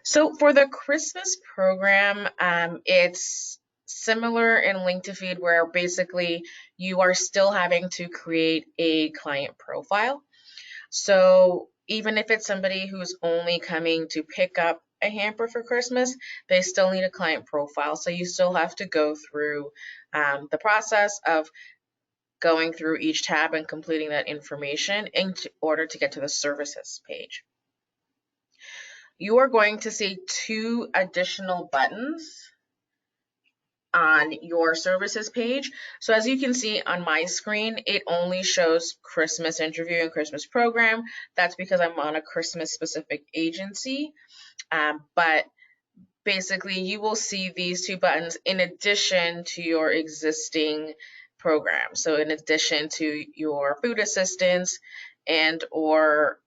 So for the Christmas program, it's similar in Link2Feed where basically you are still having to create a client profile. So even if it's somebody who's only coming to pick up a hamper for Christmas, they still need a client profile. So you still have to go through the process of going through each tab and completing that information in order to get to the services page. You are going to see two additional buttons on your services page. So as you can see on my screen, it only shows Christmas interview and Christmas program. That's because I'm on a Christmas specific agency. But basically you will see these two buttons in addition to your existing program. So in addition to your food assistance and or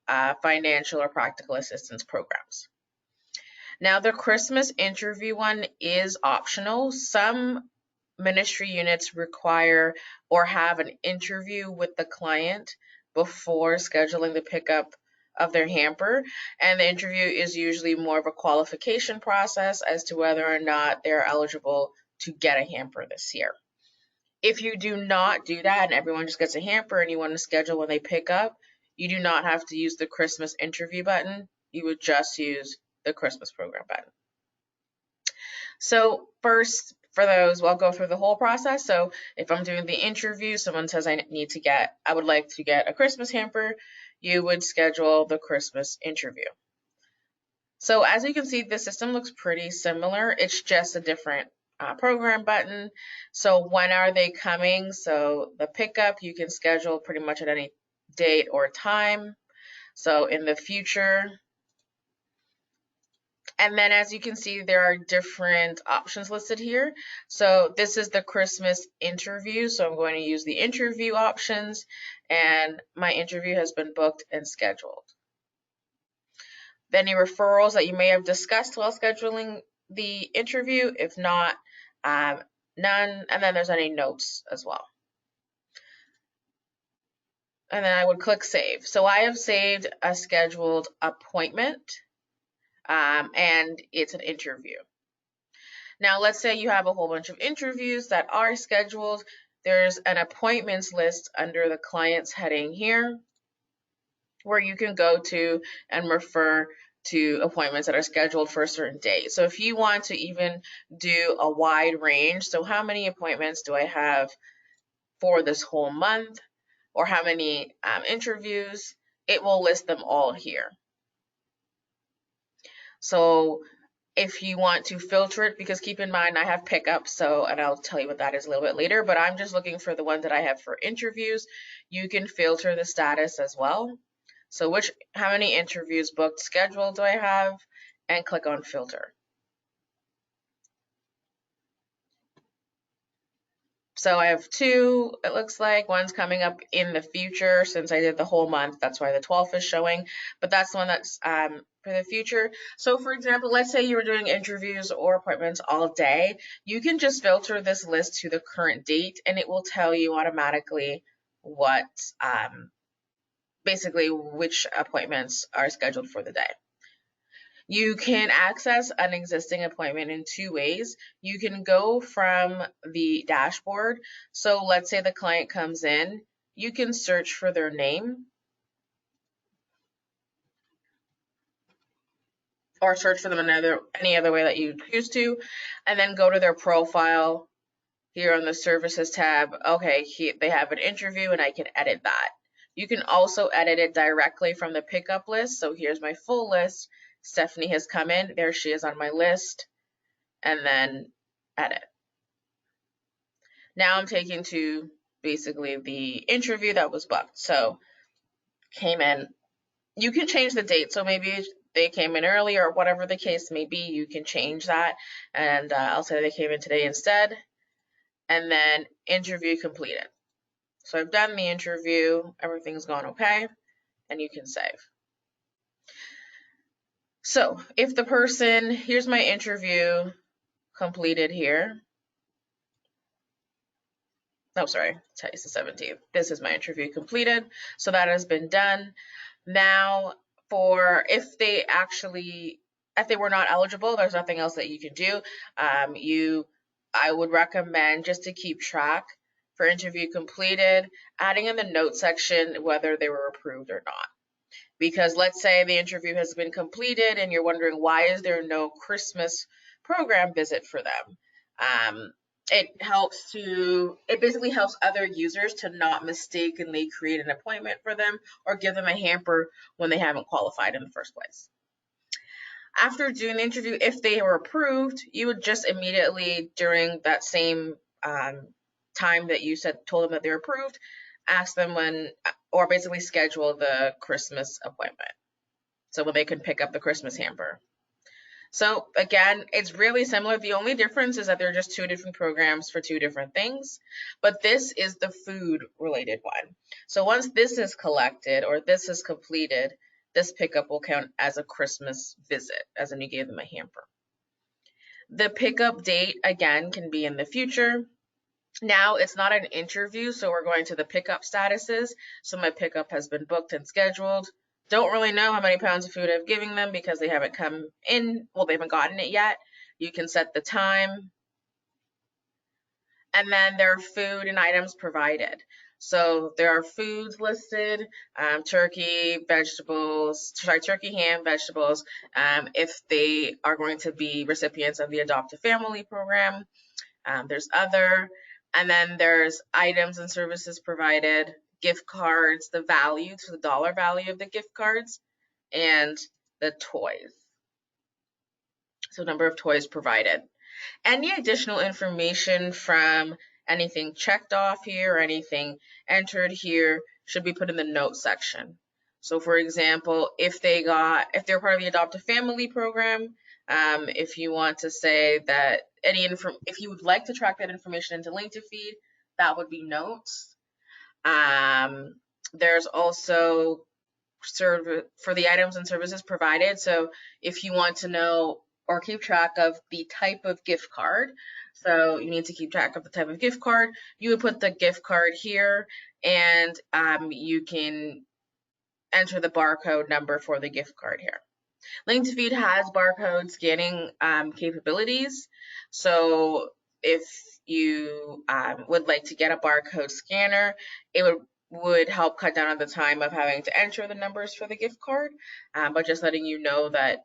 financial or practical assistance programs. Now, the Christmas interview one is optional. Some ministry units require or have an interview with the client before scheduling the pickup of their hamper. And the interview is usually more of a qualification process as to whether or not they're eligible to get a hamper this year. If you do not do that and everyone just gets a hamper and you want to schedule when they pick up, you do not have to use the Christmas interview button. You would just use the Christmas program button. So first, for those, we'll go through the whole process. So if I'm doing the interview, someone says I would like to get a Christmas hamper, you would schedule the Christmas interview. So as you can see, the system looks pretty similar. It's just a different program button. So when are they coming? So the pickup, you can schedule pretty much at any date or time. So in the future, and then as you can see, there are different options listed here. So this is the Christmas interview. So I'm going to use the interview options, and my interview has been booked and scheduled. Any referrals that you may have discussed while scheduling the interview, if not, none. And then there's any notes as well. And then I would click save. So I have saved a scheduled appointment, and it's an interview. Now, let's say you have a whole bunch of interviews that are scheduled. There's an appointments list under the clients heading here where you can go to and refer to appointments that are scheduled for a certain date. So if you want to even do a wide range, so how many appointments do I have for this whole month, or how many interviews, it will list them all here. So if you want to filter it, because keep in mind I have pickups, and I'll tell you what that is a little bit later, but I'm just looking for the ones that I have for interviews. You can filter the status as well. So how many interviews booked scheduled do I have, and click on filter. So I have two, it looks like. One's coming up in the future since I did the whole month. That's why the 12th is showing. But that's the one that's for the future. So for example, let's say you were doing interviews or appointments all day. You can just filter this list to the current date, and it will tell you automatically what basically which appointments are scheduled for the day. You can access an existing appointment in two ways. You can go from the dashboard. So let's say the client comes in, you can search for their name or search for them any other way that you choose to, and then go to their profile here on the services tab. Okay, they have an interview and I can edit that. You can also edit it directly from the pickup list. So here's my full list. Stephanie has come in, there she is on my list, and then edit. Now I'm taken to basically the interview that was booked. So came in, you can change the date. So maybe they came in early or whatever the case may be, you can change that. And I'll say they came in today instead. And then interview completed. So I've done the interview, everything's gone okay, and you can save. So if the person, here's my interview completed here. Oh, sorry, today's the 17th. This is my interview completed. So that has been done. Now, for if they actually if they were not eligible, there's nothing else that you can do. I would recommend, just to keep track for interview completed, adding in the note section whether they were approved or not. Because let's say the interview has been completed and you're wondering, why is there no Christmas program visit for them? It basically helps other users to not mistakenly create an appointment for them or give them a hamper when they haven't qualified in the first place. After doing the interview, if they were approved, you would just immediately, during that same time that you told them that they're approved, ask them when, or basically schedule the Christmas appointment, so when they can pick up the Christmas hamper. So again, it's really similar. The only difference is that they're just two different programs for two different things, but this is the food related one. So once this is collected or this is completed, this pickup will count as a Christmas visit, as in you gave them a hamper. The pickup date, again, can be in the future. Now it's not an interview, so we're going to the pickup statuses. So my pickup has been booked and scheduled. Don't really know how many pounds of food I've given them because they haven't come in. Well, they haven't gotten it yet. You can set the time. And then there are food and items provided. So there are foods listed, turkey, ham, vegetables, if they are going to be recipients of the Adopt a Family program. There's other, and then there's items and services provided, gift cards, the value, so the dollar value of the gift cards, and the toys. So number of toys provided. Any additional information from anything checked off here or anything entered here should be put in the note section. So for example, if they're part of the Adopt a Family program, if you want to say that if you would like to track that information into Link2Feed, that would be notes. There's also for the items and services provided. So if you want to know or keep track of the type of gift card, so you need to keep track of the type of gift card, you would put the gift card here, and you can enter the barcode number for the gift card here. Link2Feed has barcode scanning capabilities. So if you would like to get a barcode scanner, it would help cut down on the time of having to enter the numbers for the gift card, but just letting you know that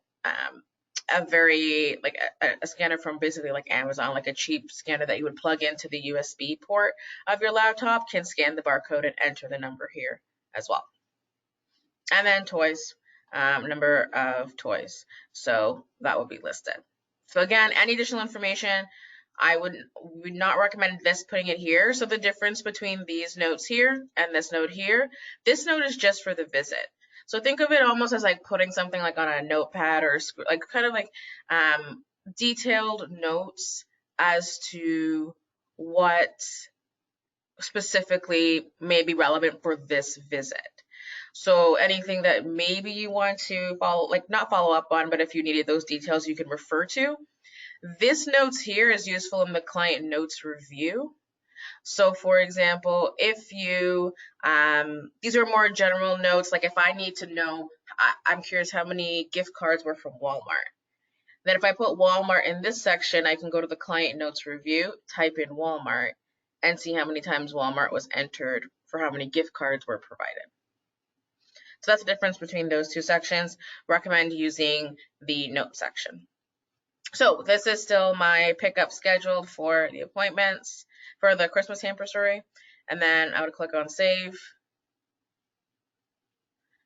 a scanner from basically like Amazon, like a cheap scanner that you would plug into the USB port of your laptop, can scan the barcode and enter the number here as well. And then toys, number of toys. So that will be listed. So again, any additional information, I would not recommend putting it here. So the difference between these notes here and this note here, this note is just for the visit. So think of it almost as like putting something like on a notepad or like kind of like detailed notes as to what specifically may be relevant for this visit. So anything that maybe you want to not follow up on, but if you needed those details, you can refer to. This notes here is useful in the client notes review. So for example, if you, these are more general notes, like if I need to know, I'm curious how many gift cards were from Walmart. Then if I put Walmart in this section, I can go to the client notes review, type in Walmart, and see how many times Walmart was entered for how many gift cards were provided. So that's the difference between those two sections. Recommend using the note section. So this is still my pickup scheduled for the appointments for the Christmas hamper story. And then I would click on save.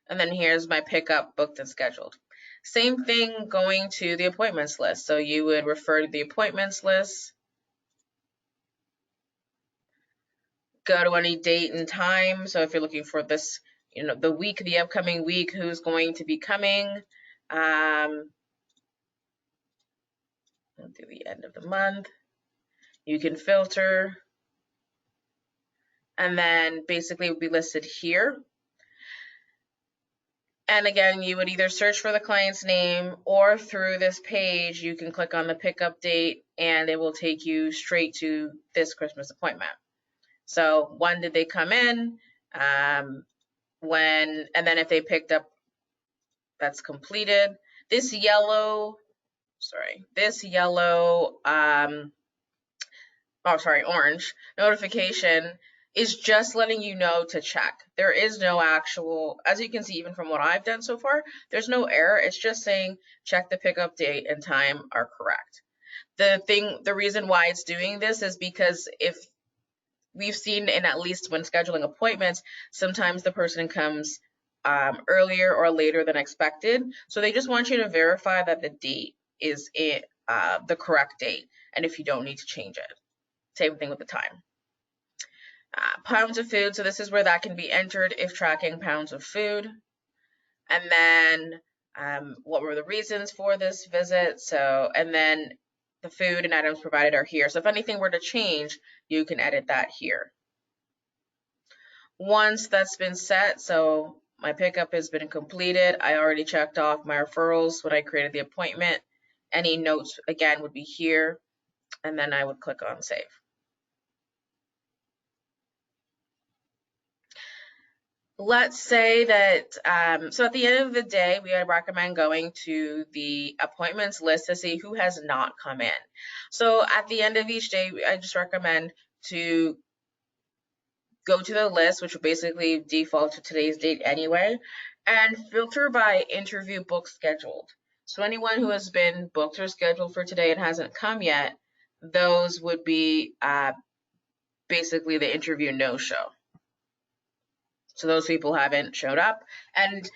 And then here's my pickup booked and scheduled. Same thing going to the appointments list. So you would refer to the appointments list, go to any date and time. So if you're looking for this, the upcoming week, who's going to be coming, do the end of the month. You can filter, and then basically it would be listed here. And again, you would either search for the client's name, or through this page, you can click on the pickup date and it will take you straight to this Christmas appointment. So when did they come in? And then if they picked up, that's completed. This yellow, orange notification is just letting you know to check. There is no actual, as you can see, even from what I've done so far, there's no error. It's just saying check the pickup date and time are correct. The reason why it's doing this is because if we've seen, and at least when scheduling appointments, sometimes the person comes earlier or later than expected. So they just want you to verify that the date is the correct date, and if you don't need to change it. Same thing with the time. Pounds of food, so this is where that can be entered if tracking pounds of food. And then what were the reasons for this visit? So, and then the food and items provided are here. So if anything were to change, you can edit that here. Once that's been set, so my pickup has been completed, I already checked off my referrals when I created the appointment. Any notes, again, would be here, and then I would click on save. Let's say that, so at the end of the day, we would recommend going to the appointments list to see who has not come in. So at the end of each day, I just recommend to go to the list, which will basically default to today's date anyway, and filter by interview book scheduled. So anyone who has been booked or scheduled for today and hasn't come yet, those would be basically the interview no-show. So those people haven't showed up. And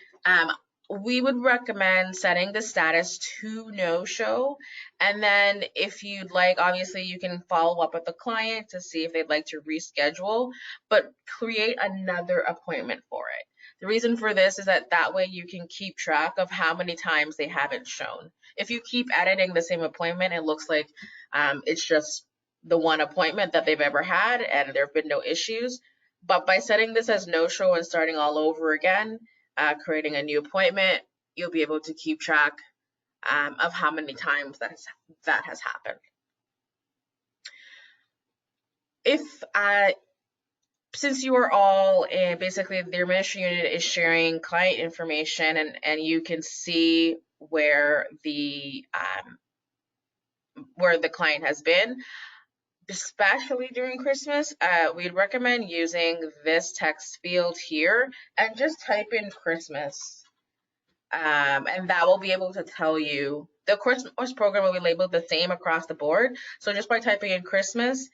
we would recommend setting the status to no-show. And then if you'd like, obviously you can follow up with the client to see if they'd like to reschedule, but create another appointment for it. The reason for this is that way you can keep track of how many times they haven't shown. If you keep editing the same appointment, it looks like it's just the one appointment that they've ever had and there have been no issues. But by setting this as no-show and starting all over again, creating a new appointment, you'll be able to keep track of how many times that has happened. If since you are all basically the administration unit is sharing client information and you can see where the client has been, especially during Christmas, we'd recommend using this text field here and just type in Christmas. And that will be able to tell you, the Christmas program will be labeled the same across the board. So just by typing in Christmas,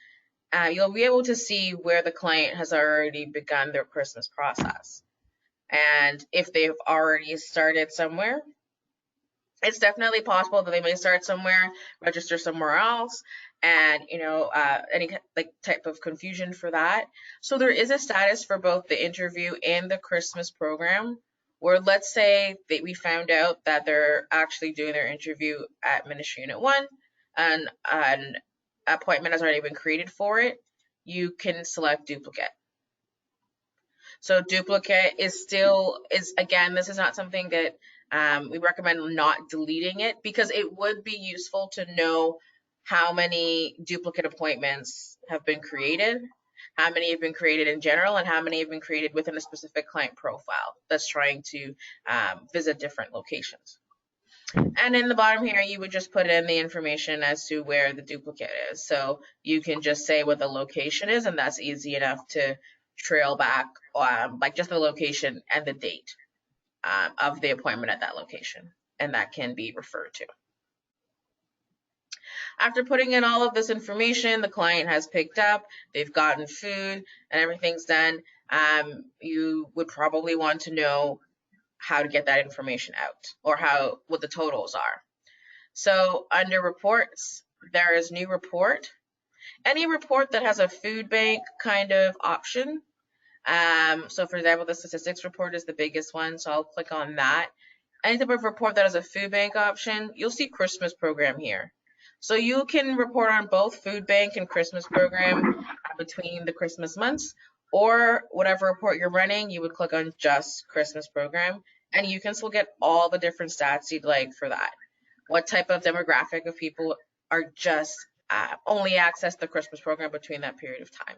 you'll be able to see where the client has already begun their Christmas process. And if they've already started somewhere, it's definitely possible that they may start somewhere, register somewhere else, and any type of confusion for that. So there is a status for both the interview and the Christmas program, where let's say that we found out that they're actually doing their interview at Ministry Unit 1 and an appointment has already been created for it, you can select duplicate. So duplicate is again, this is not something that we recommend not deleting it, because it would be useful to know how many duplicate appointments have been created, how many have been created in general, and how many have been created within a specific client profile that's trying to visit different locations. And in the bottom here, you would just put in the information as to where the duplicate is. So you can just say what the location is, and that's easy enough to trail back, like just the location and the date of the appointment at that location, and that can be referred to. After putting in all of this information, the client has picked up, they've gotten food, and everything's done. You would probably want to know how to get that information out, or what the totals are. So under reports, there is new report. Any report that has a food bank kind of option. So for example, the statistics report is the biggest one, so I'll click on that. Any type of report that has a food bank option, you'll see Christmas program here. So you can report on both food bank and Christmas program between the Christmas months, or whatever report you're running, you would click on just Christmas program, and you can still get all the different stats you'd like for that. What type of demographic of people are just only access the Christmas program between that period of time.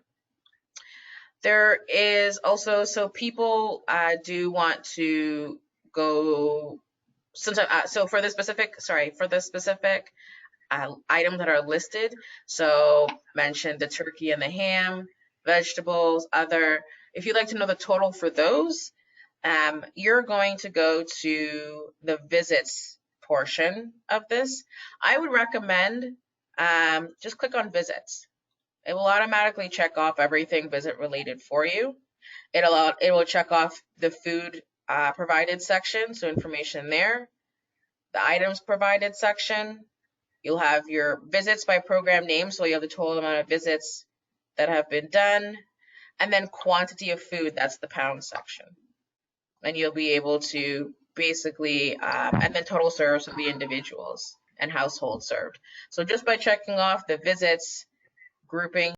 There is also, so people do want to go so for the specific, items that are listed, so mentioned the turkey and the ham, vegetables, other. If you'd like to know the total for those, you're going to go to the visits portion of this. I would recommend just click on visits. It will automatically check off everything visit related for you. It will check off the food provided section, so information there, the items provided section. You'll have your visits by program name, so you have the total amount of visits that have been done, and then quantity of food, that's the pound section. And you'll be able to basically, and then total serves of the individuals and households served. So just by checking off the visits grouping